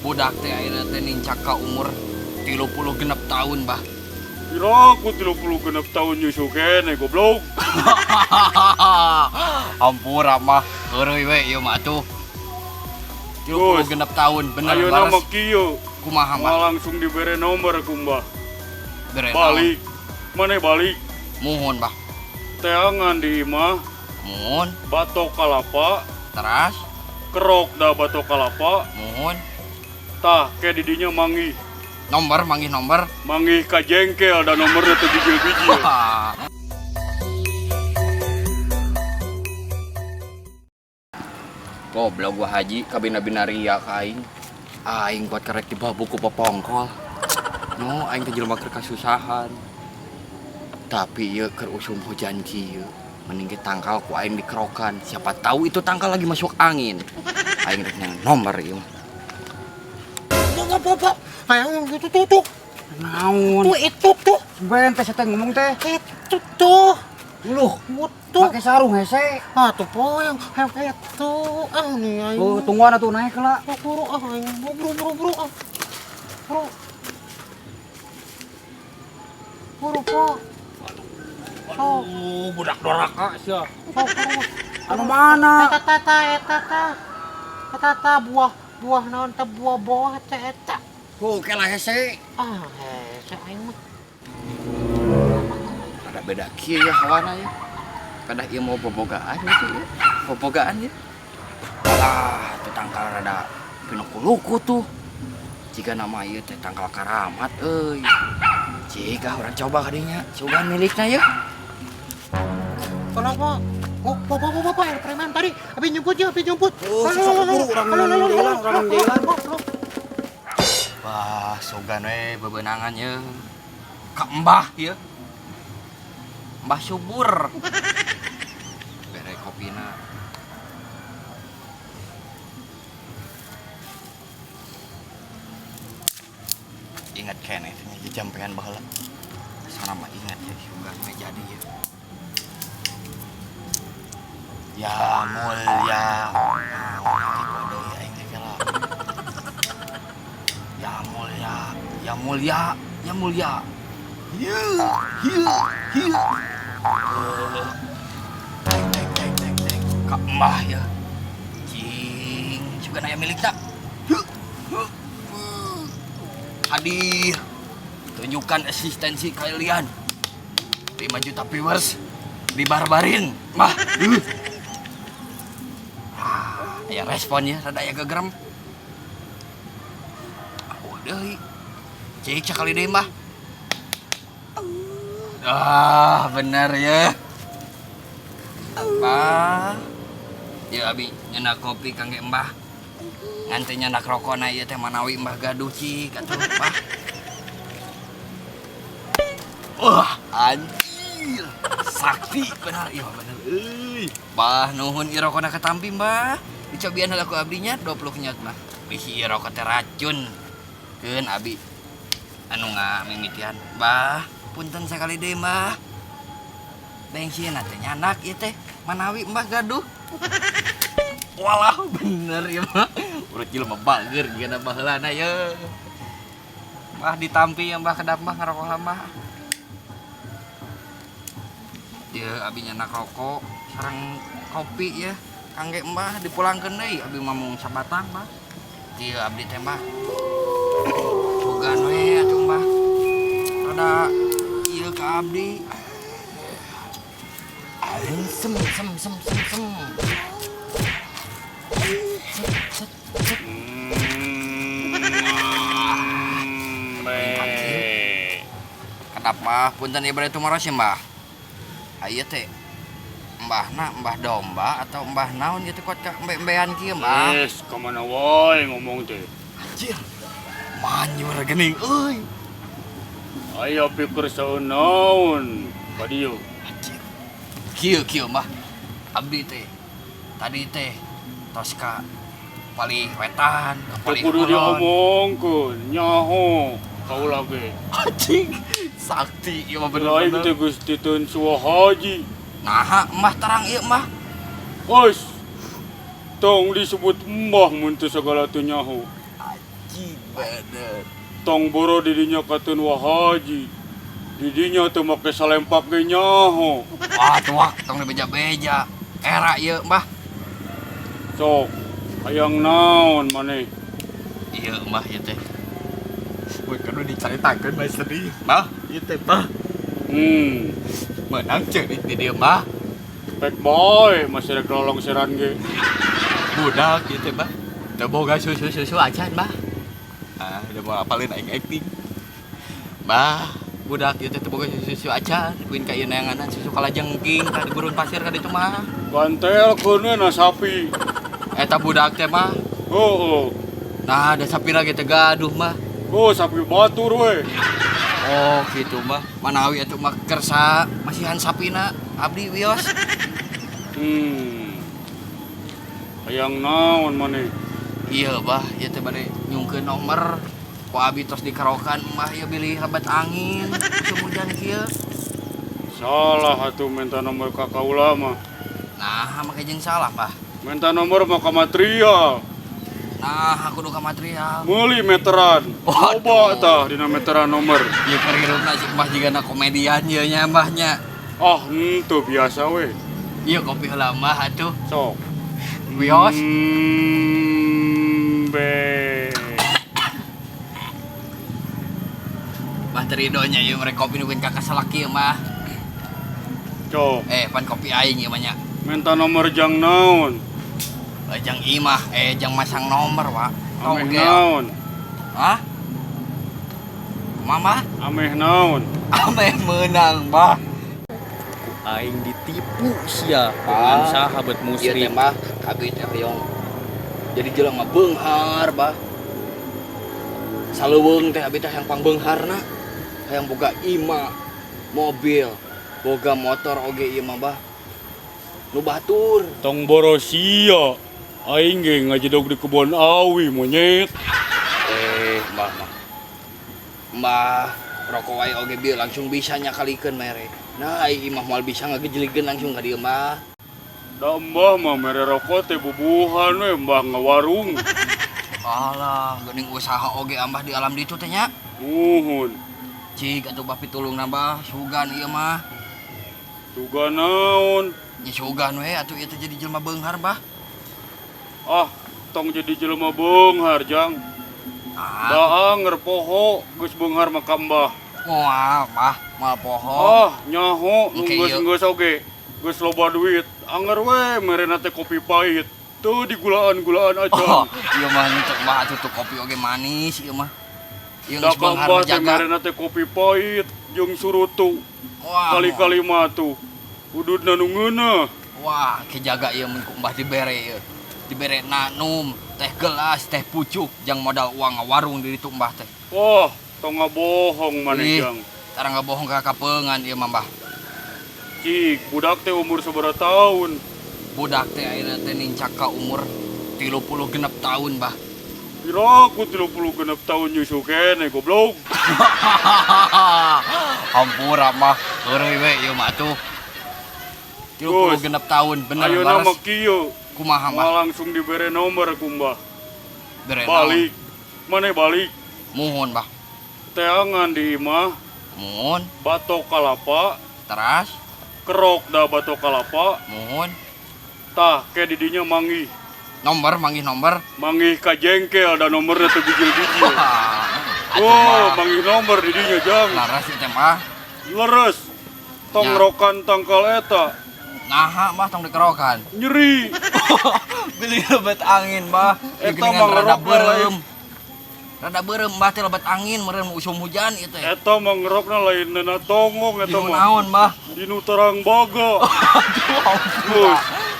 Budak teh ayeuna teh nincak ka umur 30 genep tahun, Bah. Kira aku 30 genep tahun nyusu kene goblok. Ampura mah, heureuy we ieu mah atuh. 30 genep tahun, bener Ayeuna bares. mah kieu. Kumaha Mah mah? langsung dibere nomor ku Mbah. Bere Balik. Mane balik? Muhun, Bah. Teangan di imah Muhun. batok kalapa, Teras, kerok da batok kalapa, muhun. tah ke didinya manggih. Nomor, manggih nomor. Manggih ka jengkel da nomorna teu bijil-bijil. Wah. Goblok gua haji kabina-bina ria ka aing. Aing buat karek di bawah buku pepongkol. No, aing teh jelema keur kasusahan. Tapi ieu keur usum hujan kieu. Mending ge tangkal ku aing dikerokan. Siapa tahu itu tangkal lagi masuk angin. Aing rek nang nomor ieu mah. Bapak, kayak gitu tuh. Naon? Tuh itu tuh. Sebenarnya teh saya ngomong teh. Itu tuh. Loh, Tuh. pakai sarung hese. Ah, tuh po yang itu. Ah, nih ayo. Oh, tungguan atuh naik lah. Buru ah, buru ah. Buru po. Budak doraka sia. Buru. Anu mana? Eta buah naon teh buah teh eta. Tuh, kela hese. Ah, hese aing mah. Ada beda kieu ya hawana ya. Kada ieu mau bobogaan gitu ya. Bobogaan ya. Alah, teu tangkal rada pinokuluku tuh. Jika nama ieu teh tangkal karamat euy. Jika orang coba kadinya, cobaan milikna ya. Kenapa? Oh, bapak, yang preman tadi. Habis nyumput. Oh, susah keburu orang jalan. Wah, sogan we bebenangan ya. Ka Mbah ya. Mbah subur. Bere kopina. Ingat kene nya jampean baheula. Sana mah ingat ya sugan we jadi ya. Ya mulia. Nah, kode aing teh kala. Ya mulia, ya mulia, ya mulia. Hiu. Teng. Kak Mbah ya. Cing, juga naya milikna. Hadir. Tunjukkan eksistensi kalian. 5 juta viewers dibarbarin, Mbah. Ya responnya rada ya gegerem. Deui. Cek cakali deui, Mbah. Ah, bener ya. Mbah. Ya abi nyenak kopi kangge Mbah. Ngan teh nyenak rokona ieu teh manawi Mbah gaduh cik atuh, Mbah. Wah, anjir. Sakti benar, iya bener. Euy. Mbah nuhun ieu rokona katampi, Mbah. Dicobian heula ku abdinya 20 kenyot, Mbah. Bisi ieu rokok teh racun. Keun abi anu ngamimitian. Mbah, punten sakali deui, Mbah. Bengsieuna teh nyanak ieu teh manawi Mbah gaduh. Walah bener ya mah. Urut jelema bager gana baheulana ye. Mbah ditampi yang Mbah kedap Mbah ngarokok mah. Dia abi nyanak rokok sareng kopi ya. Kangge Mbah dipulangkeun deui abi mamung sabatang, Mbah. Dia abdi teh Mbah. Sugan we atuh Mbah. Rada ieu ka abdi. Sem. Kenapa punten ibarat tumaros ya, Mbah? Aya teh mbah domba atau mbah naon gitu kuat ka embe-embean kieu mbah. Wes, kemana wae ngomong teh. Anjir. Manyur geuning euy. Aya pikir saeunaun ka dieu. Anjir. Kieu mbah. Abdi teh. Tadi teh tos ka paling wetan, ka Teu paling kudu kulon. diomongkeun, nyaho kaula ge. Anjing. Sakti ieu mah Lain bener-bener. teh Gusti Tun Suwa Haji. Nah, mbah terang ieu mbah. Wes. Tong disebut mbah mun teu sagala teu nyaho. Anjing bener. Tong boro di dinya katun Wahaji. Di dinya teu make salempak ge nyaho. Wah, tuak tong dibeja-beja. Era ieu mbah. Sok, hayang naon maneh? Iya mbah ieu teh. Woi kan dicaritakeun bae sedih. Mbah, ieu teh mbah. Menang ceurik di dieu mbah. Pek boy, masih rek nolong seran ge. Budak ieu teh mbah. Teu boga susu acan mbah. Ah, udah mau apalin aing acting. Mbah, budak ieu teh teu boga susu acan. Kuin ka ieu neanganan susu kalajengking ka di gurun pasir ka ditu mah. Gantel keuna sapi. Eta budak teh mah. Oh, Nah, ada sapi lagi teh gaduh mah. oh sapi batur we. Oh gitu mah, manawi atuh mah kersa masihan sapina abdi wios. Hayang naon maneh? Iya bah, ieu teh bade nyungkeun nomor. Ku abi tos dikerokan mah ieu bilih lebat angin, musim hujan kieu. Salah atuh minta nomor ka kaula mah. Nah, make jeung salah bah. Minta nomor mah ka material. Nah, aku duka material. Meuli meteran. Waduh. Coba tah dina meteran nomor. Ieu kerirupna si mbah jigana komedian ieu nya mbahnya. Ah, henteu biasa we. Ieu kopi heula mah atuh. Sok. Wios. Be. Mah teridonya ieu merek kopi nukeun ka kasalaki mah. Cok, Pan kopi aing ieu mah nya. minta nomor jang naon? Jang imah, jang masang nomor, Pak. Ameh naon? Hah? Mama? Ameh naon? Ameh menang, Bah. Aing ditipu sia dengan sahabat Ieu musrik. teh mah abi teh hoyong. Jadi jelema beunghar, Bah. Saleuweung teh abi teh hayang pangbeungharna. Hayang boga imah, mobil, boga motor oge ieu mah, Bah. Nu batur. Tong borosia. Aing ge ngajedog di kebun awi monyet. Mbah, rokok wae oge bieu langsung bisa nyakalikeun mere. Nah, imah moal bisa ngagejligkeun langsung ka dieu mah. Da mbah mah mere rokok teh bubuhan we mbah ngawarung. Alah, geuning usaha oge ambah di alam ditu teh nya. Nuhun. Cik atuh Bah pitulung nambah sugan ieu mah. Tuga naon? Nya sugan we atuh ieu teh jadi jelema beunghar, Bah. Ah, tong jadi jelema beunghar jang. Ah, Daanger poho geus beunghar mah ka mbah. moal, Bah, moal poho. Ah, nyaho nu Oke, geus oge. Geus loba duit. Anger we merena teh kopi pahit. Tuh digulaan-gulaan Oh, aja. ieu mah henteu Bah atuh tuh kopi oge manis ieu mah. Ieu Da geus ka beunghar mbah teh menjaga. merena teh kopi pahit jeung surutu. Wah, Kali-kali mah tuh. Ududna nu ngeunah. wah, kejaga ieu mun ku Mbah dibere ieu. Dibere nanum, teh gelas, teh pucuk, jang modal uang ngawarung di ditu Mbah teh. Wah, tong ngabohong maneh Ih, jang. tara ngabohong ka kapeungan ieu mah Mbah. Cik, budak teh umur sabaraha tahun? Budak teh ayeuna teh nincak ka umur 30 genep tahun, Mbah. Piraku 30 genep tahun nyusu kene goblok. Hampura mah, heureuy we ieu mah tuh. 30 Gus, genep tahun, bener Ayeuna mah laras. kieu. Kumaha mah? Mah langsung dibere nomor ku Mbah. Bere Balik. Maneh balik. Muhun, Mbah. Teangan di imah, Muhun, batok kalapa, teras, kerok da batok kalapa, muhun. tah ke didinya manggih. Nomor, manggih nomor. Manggih ka jengkel da nomorna teu bijil-bijil. Atuh Oh, mah, manggih nomor didinya jang. laras ieu teh mah. Leres. Tong Ya. rokan tangkal eta. Naha mah tong dikerokan. Nyeri. Beli lebat angin mah. Eta Geningan mah rada ngerok we, beureum. Rada beureum Mbah teh lebat angin meureun usum hujan ieu teh. Eta mah ngerokna lain neuna tongong eta Dinu mah. naon Mbah? Dinu terang baga. Ampura.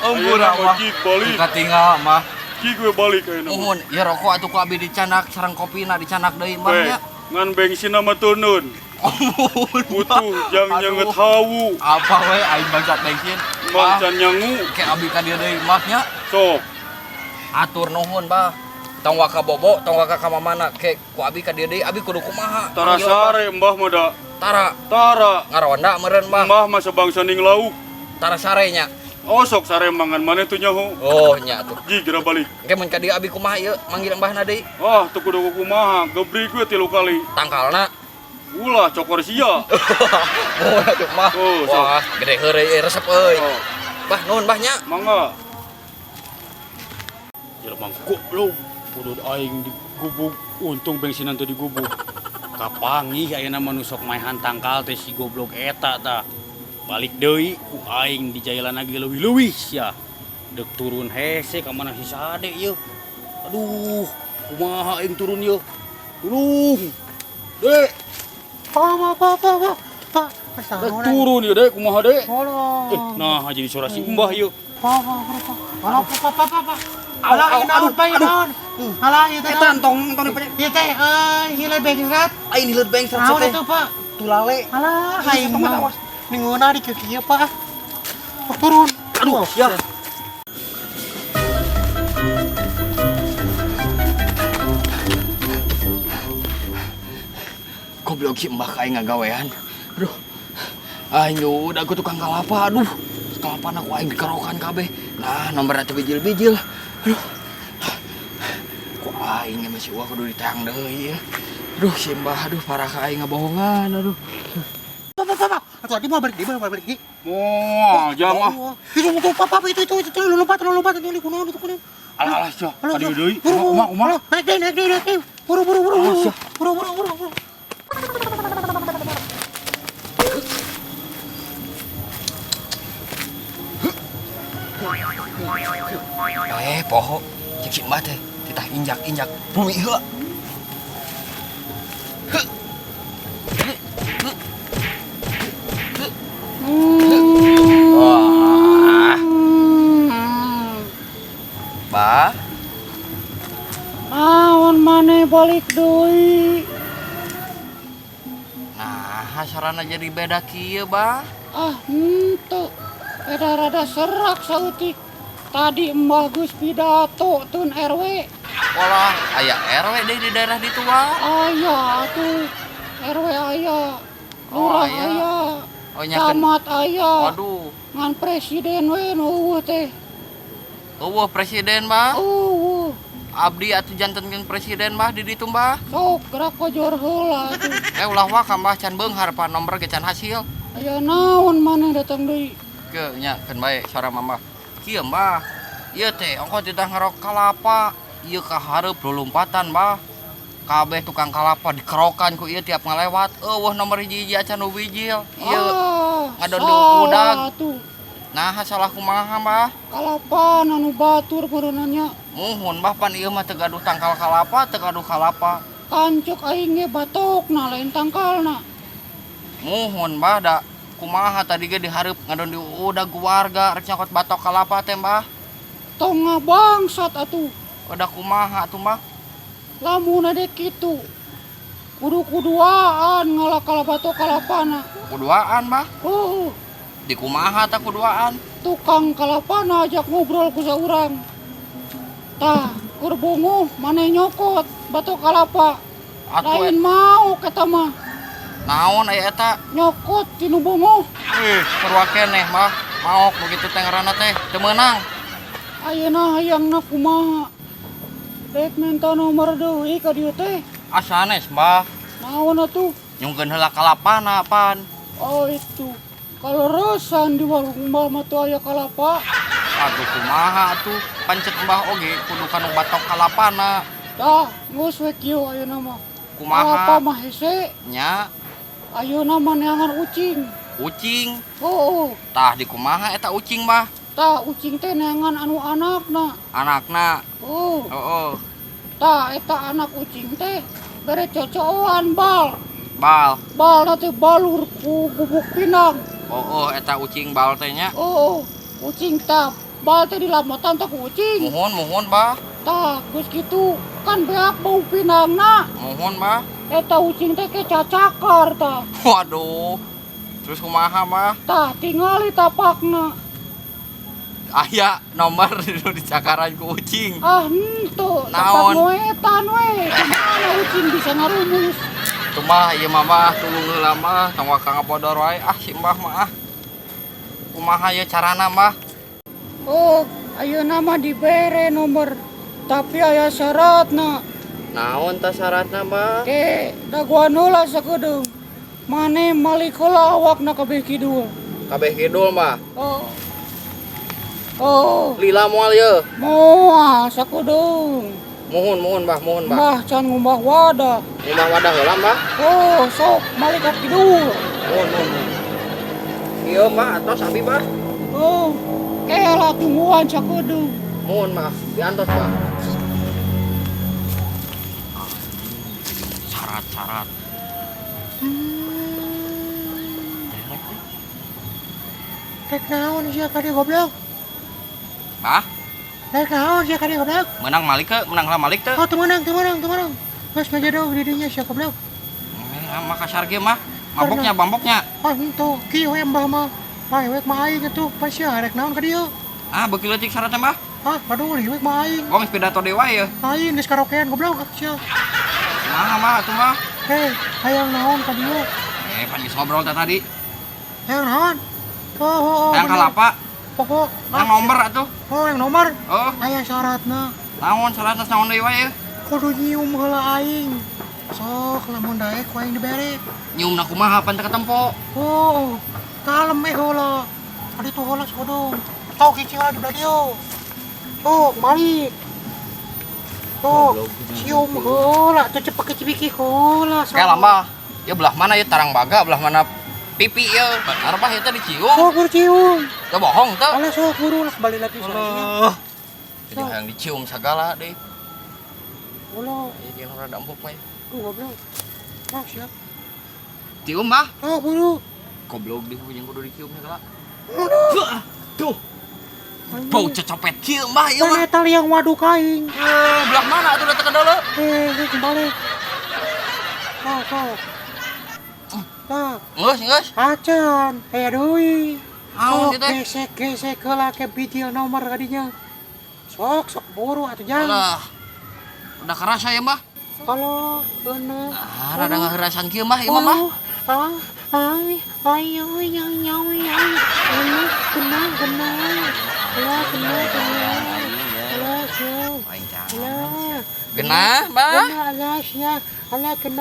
Ampura Ayeuna Mbah. cik balik. Katinggal Mbah. Cik we balik ayeuna. Mohon, ieu rokok atuh ku abi dicanak sareng kopina dicanak deui Mbah Weh, nya. ngan bensin mah teuneun. Ampun. Butuh jang nyanget hawu. Apa we aing bangsat bensin? Mah can nyangu. Ke abi ka dieu deui Mbah nya. Sok. Atur nuhun Mbah. Tong waka bobo, tong waka ka mamana ke ku abi ka dieu deui, abi kudu kumaha? Tara sare mbah mah da. Tara Tara. ngaronda meureun Mbah. Mbah mah sabangsa ning lauk. Tara sarenya. Oh sok sare mangan maneh tuh nyaho. Oh nya atuh. Ji geura balik. Engke mun ka dieu abi kumaha ieu manggil Mbahna deui? Wah, tuh kudu kumaha, gebrik we 3 kali. Tangkalna. Ulah cokor sia. Oh atuh Mbah. Oh, sok. Wah, gede heureuy resep euy. Oh, Mbah nuhun Mbah nya. mangga. Jelema goblok, pudut aing digubuk, untung bensinan teh digubuk. Kapanggih ayeuna mah nu sok maehan tangkal teh si goblok eta tah. Balik deui ku aing di jalan lagi leuwih-leuwih sia. Dek turun hese ka mana si Sade ieu. Aduh, kumaha aing turun ieu? Tulung. Dek, Pak. dek turun ieu dek, kumaha dek? Tolong. Nah, jadi suara si Mbah ieu. Pak. Alah, ini naon, Pak, naon. Alah, ieu teh. Eta entong dipakai. Ieu teh hilai bengsat. Aing hileut beng Naon itu, Pak? tulale. Alah, aing mah. Ningguna di kieu Pak. Oh, turun. Aduh, ya. Goblok si Mbah kae ngagawean. Aduh. Aing udah aku tukang kalapa, aduh. Kalapana ku aing dikerokan kabeh. Nah, nomorna teh bijil-bijil. Aduh. Ku aing ge masih uang kudu ditayang deui ya. Aduh, si Mbah, aduh parah ka aing ngabohongan, aduh. Pak. Atuh tadi mau balik di. Moal jamah. Itu Pak, itu lompat itu kunaon itu kunaon. Alah sia. Halo, Kadieu deui. buru, Kumaha? naik deh. Buru. Poho, cek si Mbah teh, titah injak bumi heula. Wah. Bah, Naon maneh balik deui. nah hasarana jadi beda kieu, Bah. Ah, henteu. Rada serak sautik. Tadi Mbah Gus pidato tun RW. Walah, aya RW deh di daerah ditu, Bah. Aya tuh. RW aya. Oh, Lurah aya. aya. Oh, nyakeun. Camat aya. Waduh. Ngan presiden we nu eueuh teh. Eueuh presiden, Bah. Eueuh. Abdi atuh jantenkeun presiden, Bah, di ditu, Bah. Sok gerak kojor heula tuh. Ulah waka, Bah, can beunghar pa nomor ge can hasil. Aya naon maneh datang deui. Ke nya keun bae suara Mama. Kieu, Mbah. Ieu teh ongko titah ngerok kalapa. Ieu ka hareup lulumpatan, Mbah. Kabeh tukang kalapa dikerokan ku ieu tiap ngalewat. Eueuh nomor hiji-hiji acan nu bijil. Ieu ngadon di udag. Tuh. Nah, salah kumaha, Mbah? Kalapan anu batur berenanya. Muhun, Mbah, pan ieu mah teu gaduh tangkal kalapa, teu gaduh kalapa. Kancuk aing ge batokna lain tangkalna. Muhun, Mbah, da kumaha tadi ge dihareup ngadon di udag ku warga rek nyokot batok kalapa teh, Mbah. Tong ngabangsat atuh. Udah kumaha tuh, Mbah? Lamun ade kitu. Kudu-kuduaan ngalakal batok kalapana. Kuduaan, Mbah. Di kumaha tah kuduaan? Tukang kalapana ajak ngobrol ku saurang. Tah, keur bunguh maneh nyokot batok kalapa. Atuh Lain mau kata mah. naon aya eta? Nyokot tinu bunguh. Sarua keneh, Mbah. Maok begitu teh ngaranna teh teu meunang. Ayeuna hayangna kumaha? Dek minta nomor deui ka dieu teh. Asanes, Mbah. Naon atuh? Nyungkeun heula kalapana pan. Oh itu. Kalau resan di warung Mbah mah teu aya kalapa. Aduh kumaha atuh? Pancet Mbah oge kudu kanu batok kalapana. Tah, geus we kieu ayeuna mah. Kumaha? Kalapa mah hese. Nya, Ayeuna mah neangan ucing. ucing. Oh, Tah di kumaha eta ucing, Mbah? tah ucing teh neangan anu anakna. Anakna. Oh, Heeh. Tah eta anak ucing teh bere cocokan bal. Bal. Bal nanti balur ku gubuk pinang. Oh, eta ucing bal teh nya. Oh, ucing tah bal teh dilamotan teh ku ucing. Mohon bah. Tah geus kitu kan beak bau pinangna. Mohon bah. Eta ucing teh ke cacakar tah. Waduh. Terus kumaha bah? Tah tingali tapakna. Aya nomor di cakaran ku ucing. Ah henteu tapak Naon? ngoetan we. Kumaha ucing bisa ngarumus. Cuma ieu mah bah tulung heula mah tong waka ngapodor wae. Ah si Mbah mah ah. Kumaha ye carana mah? Oh, ayeuna mah dibere nomor. Tapi aya syaratna. Naon tah syaratna mah? Ke daguan heula sakedeung. Mane malik heula awakna kabeh kidul. Kabeh kidul mah. Oh. Oh, Lila moal ye. moal sakedeung. Mohon bah, mohon bah. Mbah can ngumbah wadah. Ngumah wadah heula Mbah. Oh, sok malik ka kidul. Mohon. Ieu mah atos abi bah. Oh, kela tungguan sakedeung. Mohon mah, diantos bah. Syarat-syarat. Rek naon sia ka dieu goblok? Bah, Rek naon sia ka dieu goblok? menang malik ke, menang lah malik teh. Oh, teu meunang. Geus ngajodoh di dinya sia goblok. Mah kasar ge mah. Maboknya. Ah, henteu kieu we mbah mah. Wek mah aing atuh, pas sia rek naon ka dieu? Ah, beuki leutik syaratna mah. Ah, aduh, wek mah aing. Gong pidato dewa ya. Aing geus karaokean goblok sia. Kumaha mah atuh mah? Hei, hayang naon ka dieu? Pan geus ngobrol teh tadi. Hayang naon? Oh, Yang bener. kalapa, Pokok yang nomor atuh. Oh, yang nomor. Oh, Aya syaratna. naon syaratna naon deui wae. Kudu nyium heula aing. Sok lamun daek ku aing dibere. Nyiumna kumaha pan teh ketempo. Oh, kalem heula. Adi tuh heula sodong. Tau kici heula di belah dieu. Oh, malik. Oh, cium heula, tuh cepet kecibiki heula. Kayak lama. Ya belah mana ya tarang baga, belah mana pipi ya. Arep eta dicium. Sok bercium. Teu bohong teu. Alah sok buru lah kembali lagi sana. Jadi yang dicium segala deh. Ulah, Ini rada empuk we. tuh goblok. Ah, siap. Cium mah. Oh, buru. Goblok di yang kudu dicium segala. Tuh. Bau cecopet cium mah ieu Mana mah. tali yang waduk aing. Belah mana atuh datang ke deuleu. Kembali. Sok. Nah, Geus. acan, deui. Aun Sok teh. gesek heula ke bidil nomor kadinya. Sok buru atuh jang. Alah. Udah kerasa ya mah. Kalau bener. Rada ngaherasan kieu mah ieu mah. Lain jangan. Genah, Mbah.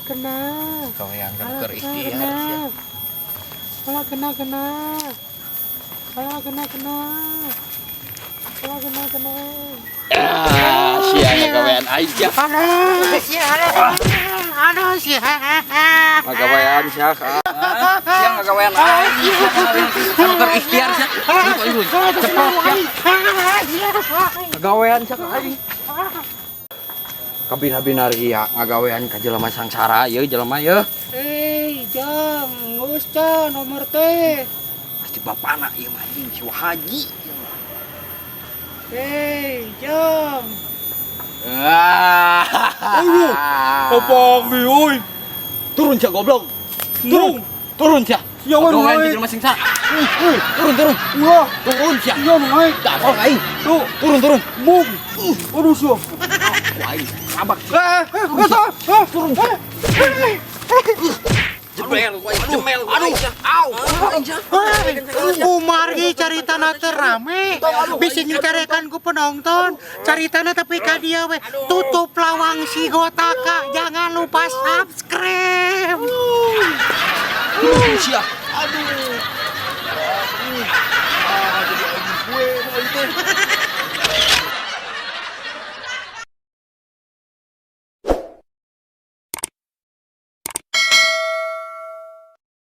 Kena. Kau yang keur ikhtiar. Sia ngagawean aing sia. Ngagawean sia. Siang ngagawean aing. Keur ikhtiar sia. Ngagawean sia aing. Kabina-bina ieu ngagawean ka jelema sangsara ieu jelema ieu. Jang, geus can nomor teh. Pasti bapana ieu mah anjing si Haji. Jang. Kapang euy. Turun sia goblok. Turun. Turun sia. Sia we Ngagawean naik. ka jelema sangsara. Turun. Wah, Turun sia. sia naik. Dasar aing. Tuh, Turun. mung. Aduh sia. Aing sabak. Turun. Jebel gua jemel. Aduh. Au. Umar ge caritana teu rame. Bisi ngikarekan ku penonton. Caritana tapi ka dia we. Tutup lawang si Gotaka. Jangan lupa subscribe. Sia. Jadi aing gue,